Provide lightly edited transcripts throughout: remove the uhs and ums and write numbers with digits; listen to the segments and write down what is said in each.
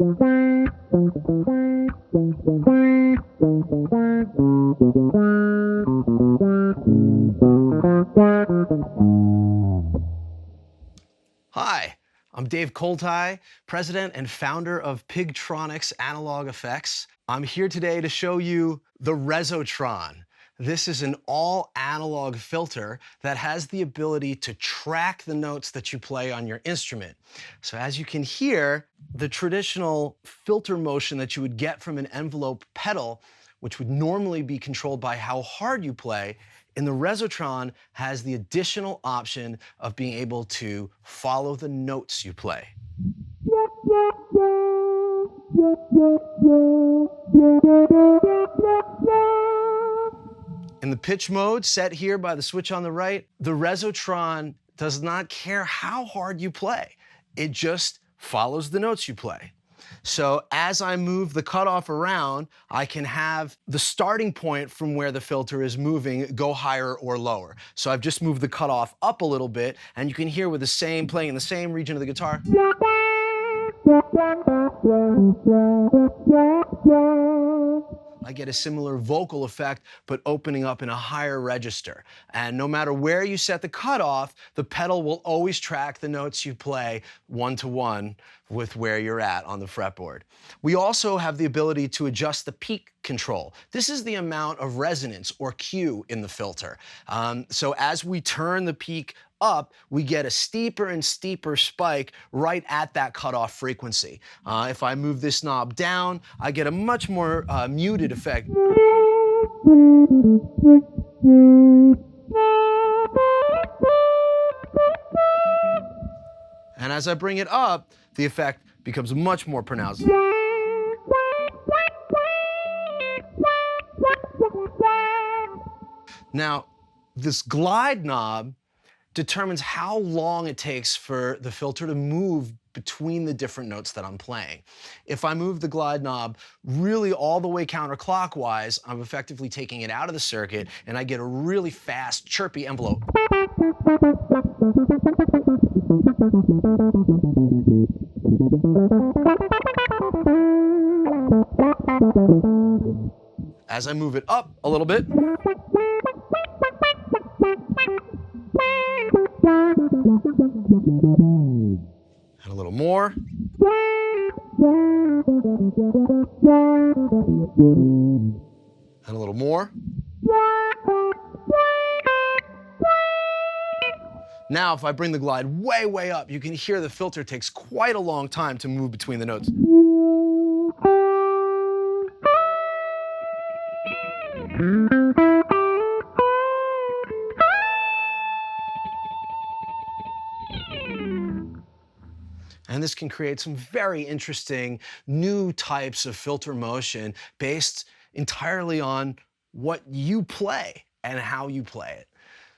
Hi, I'm Dave Koltai, president and founder of Pigtronix Analog Effects. I'm here today to show you the Resotron. This is an all-analog filter that has the ability to track the notes that you play on your instrument. So as you can hear, the traditional filter motion that you would get from an envelope pedal, which would normally be controlled by how hard you play, in the Resotron has the additional option of being able to follow the notes you play. In the pitch mode set here by the switch on the right, the Resotron does not care how hard you play. It just follows the notes you play. So as I move the cutoff around, I can have the starting point from where the filter is moving go higher or lower. So I've just moved the cutoff up a little bit, and you can hear with the same, playing in the same region of the guitar. I get a similar vocal effect, but opening up in a higher register. And no matter where you set the cutoff, the pedal will always track the notes you play one-to-one with where you're at on the fretboard. We also have the ability to adjust the peak control. This is the amount of resonance or Q in the filter. So as we turn the peak up, we get a steeper and steeper spike right at that cutoff frequency. If I move this knob down, I get a much more muted effect. And as I bring it up, the effect becomes much more pronounced. Now, this glide knob determines how long it takes for the filter to move between the different notes that I'm playing. If I move the glide knob really all the way counterclockwise, I'm effectively taking it out of the circuit, and I get a really fast, chirpy envelope. As I move it up a little bit, and a little more. And a little more. Now, if I bring the glide way, way up, you can hear the filter takes quite a long time to move between the notes. And this can create some very interesting new types of filter motion based entirely on what you play and how you play it.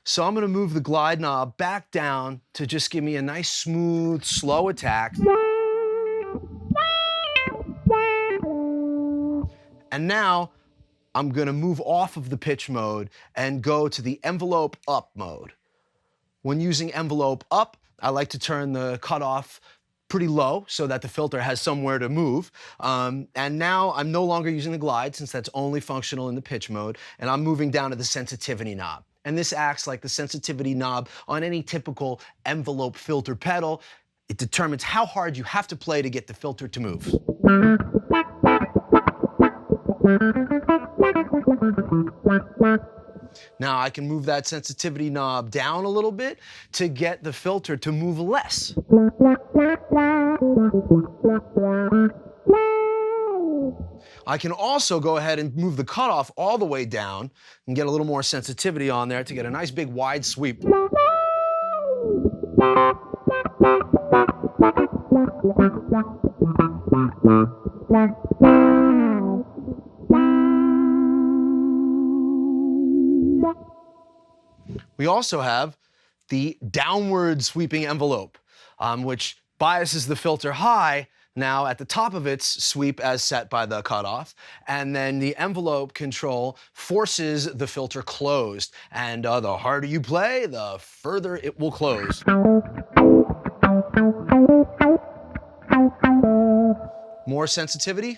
So I'm going to move the glide knob back down to just give me a nice, smooth, slow attack. And now I'm going to move off of the pitch mode and go to the envelope up mode. When using envelope up, I like to turn the cutoff pretty low so that the filter has somewhere to move. And now I'm no longer using the glide, since that's only functional in the pitch mode, and I'm moving down to the sensitivity knob. And this acts like the sensitivity knob on any typical envelope filter pedal. It determines how hard you have to play to get the filter to move. Now I can move that sensitivity knob down a little bit to get the filter to move less. I can also go ahead and move the cutoff all the way down and get a little more sensitivity on there to get a nice big wide sweep. We also have the downward sweeping envelope, which biases the filter high now at the top of its sweep as set by the cutoff, and then the envelope control forces the filter closed, and the harder you play, the further it will close. More sensitivity.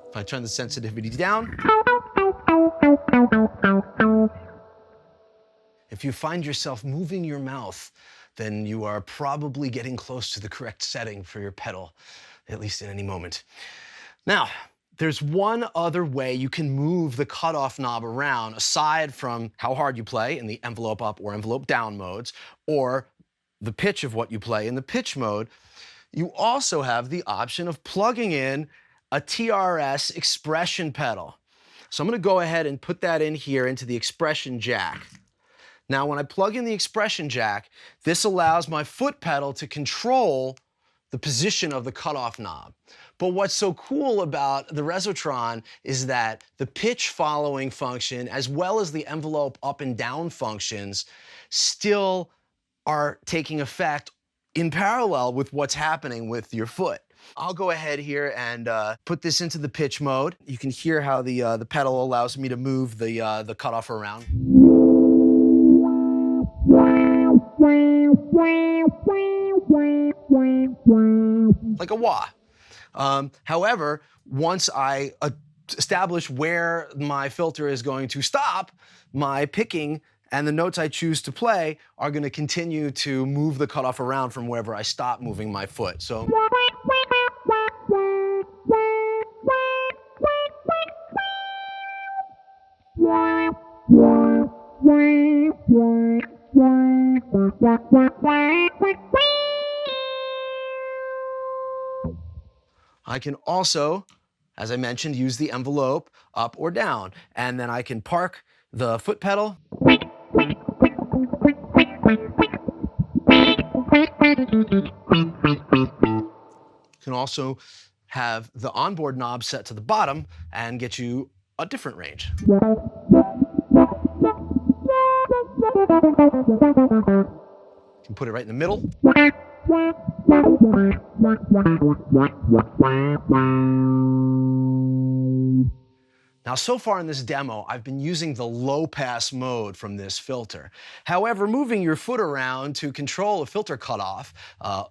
If I turn the sensitivity down. If you find yourself moving your mouth, then you are probably getting close to the correct setting for your pedal, at least in any moment. Now, there's one other way you can move the cutoff knob around, aside from how hard you play in the envelope up or envelope down modes, or the pitch of what you play in the pitch mode. You also have the option of plugging in a TRS expression pedal. So I'm going to go ahead and put that in here into the expression jack. Now, when I plug in the expression jack, this allows my foot pedal to control the position of the cutoff knob. But what's so cool about the Resotron is that the pitch following function, as well as the envelope up and down functions, still are taking effect in parallel with what's happening with your foot. I'll go ahead here and put this into the pitch mode. You can hear how the pedal allows me to move the cutoff around. Like a wah. However, once I establish where my filter is going to stop, my picking and the notes I choose to play are going to continue to move the cutoff around from wherever I stop moving my foot. So. I can also, as I mentioned, use the envelope up or down, and then I can park the foot pedal. Can also have the onboard knob set to the bottom and get you a different range. You can put it right in the middle. Now, so far in this demo, I've been using the low-pass mode from this filter. However, moving your foot around to control a filter cutoff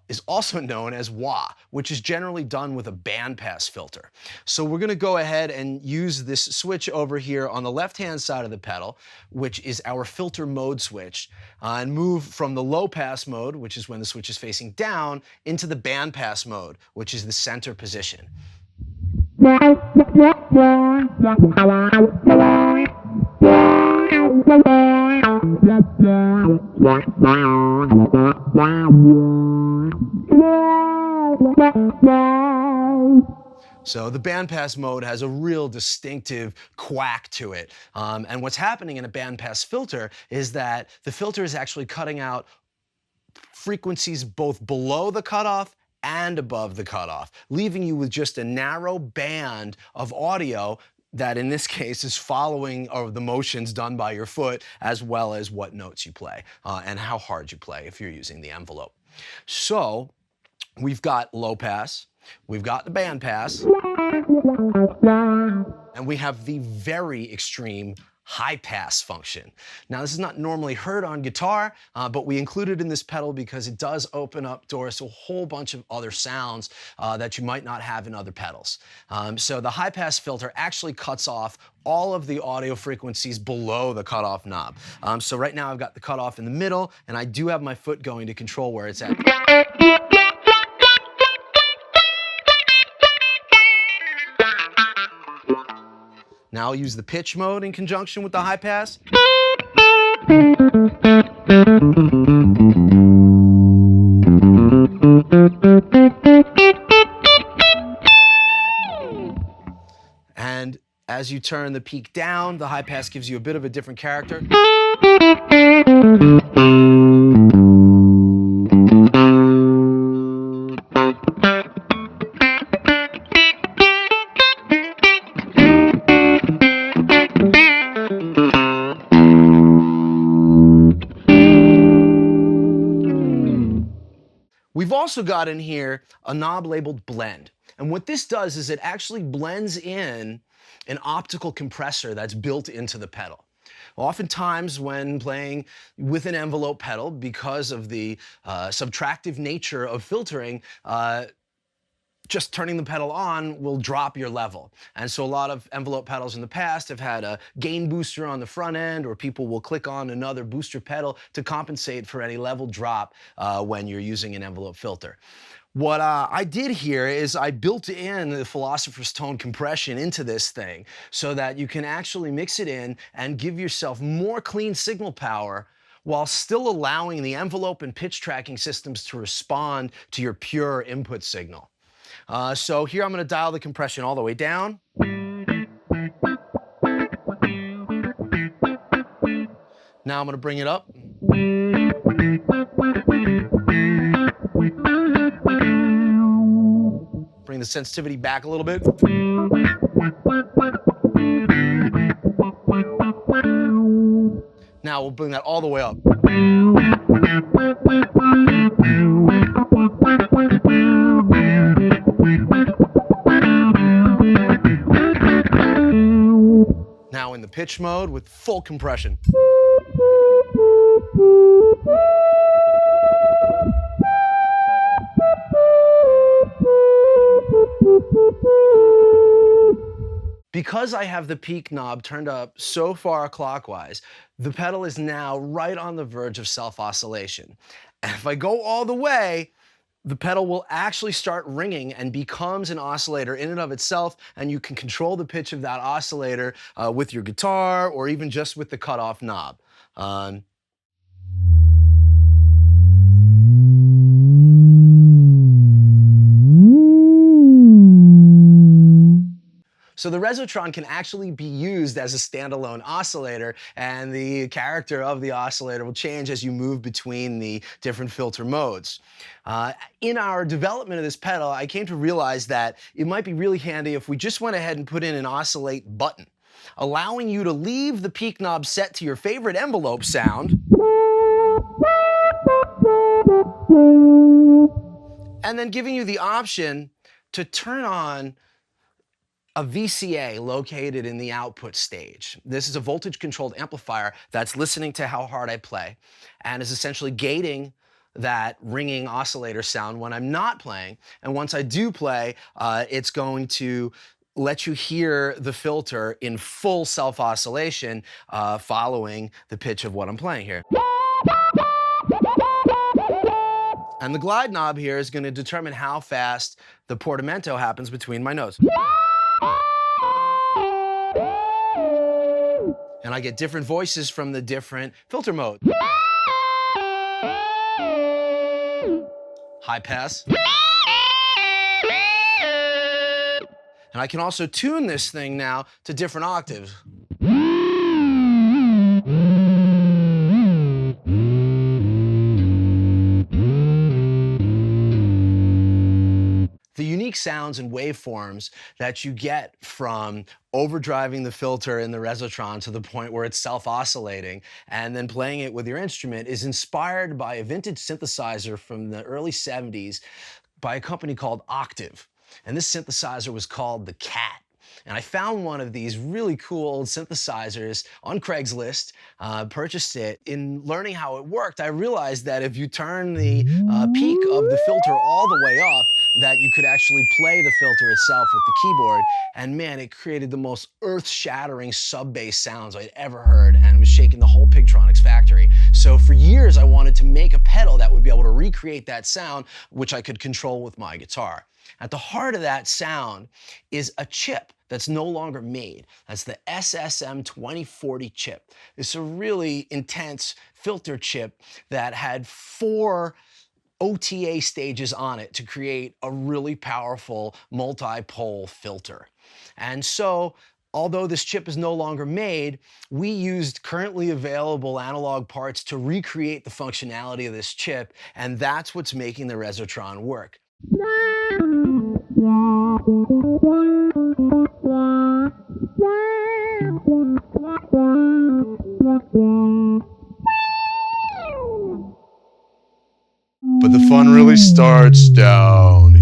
is also known as wah, which is generally done with a bandpass filter. So we're going to go ahead and use this switch over here on the left-hand side of the pedal, which is our filter mode switch, and move from the low-pass mode, which is when the switch is facing down, into the bandpass mode, which is the center position. So the bandpass mode has a real distinctive quack to it. And what's happening in a bandpass filter is that the filter is actually cutting out frequencies both below the cutoff and above the cutoff, leaving you with just a narrow band of audio that in this case is following the motions done by your foot, as well as what notes you play and how hard you play if you're using the envelope. So we've got low pass, we've got the band pass, and we have the very extreme high pass function. Now, this is not normally heard on guitar, but we include it in this pedal because it does open up doors to a whole bunch of other sounds that you might not have in other pedals. So the high pass filter actually cuts off all of the audio frequencies below the cutoff knob. So right now I've got the cutoff in the middle, and I do have my foot going to control where it's at. Now I'll use the pitch mode in conjunction with the high pass. And as you turn the peak down, the high pass gives you a bit of a different character. We've also got in here a knob labeled blend. And what this does is it actually blends in an optical compressor that's built into the pedal. Oftentimes when playing with an envelope pedal, because of the subtractive nature of filtering, just turning the pedal on will drop your level. And so a lot of envelope pedals in the past have had a gain booster on the front end, or people will click on another booster pedal to compensate for any level drop when you're using an envelope filter. What I did here is I built in the Philosopher's Tone compression into this thing so that you can actually mix it in and give yourself more clean signal power while still allowing the envelope and pitch tracking systems to respond to your pure input signal. So here I'm going to dial the compression all the way down. Now I'm going to bring it up. Bring the sensitivity back a little bit. Now we'll bring that all the way up. Now in the pitch mode with full compression. Because I have the peak knob turned up so far clockwise, the pedal is now right on the verge of self-oscillation. And if I go all the way, the pedal will actually start ringing and becomes an oscillator in and of itself, and you can control the pitch of that oscillator with your guitar or even just with the cutoff knob. So the Resotron can actually be used as a standalone oscillator, and the character of the oscillator will change as you move between the different filter modes. In our development of this pedal, I came to realize that it might be really handy if we just went ahead and put in an oscillate button, allowing you to leave the peak knob set to your favorite envelope sound, and then giving you the option to turn on a VCA located in the output stage. This is a voltage-controlled amplifier that's listening to how hard I play and is essentially gating that ringing oscillator sound when I'm not playing. And once I do play, it's going to let you hear the filter in full self-oscillation following the pitch of what I'm playing here. And the glide knob here is going to determine how fast the portamento happens between my notes. And I get different voices from the different filter modes. High pass. And I can also tune this thing now to different octaves. The unique sounds and waveforms that you get from overdriving the filter in the Resotron to the point where it's self-oscillating and then playing it with your instrument is inspired by a vintage synthesizer from the early 70s by a company called Octave. And this synthesizer was called the Cat. And I found one of these really cool old synthesizers on Craigslist, purchased it. In learning how it worked, I realized that if you turn the peak of the filter all the way up, that you could actually play the filter itself with the keyboard. And man, it created the most earth-shattering sub-bass sounds I'd ever heard, and was shaking the whole Pigtronix factory. So for years, I wanted to make a pedal that would be able to recreate that sound, which I could control with my guitar. At the heart of that sound is a chip that's no longer made. That's the SSM 2040 chip. It's a really intense filter chip that had 4 OTA stages on it to create a really powerful multi-pole filter. And so, although this chip is no longer made, we used currently available analog parts to recreate the functionality of this chip, and that's what's making the Resotron work. But the fun really starts down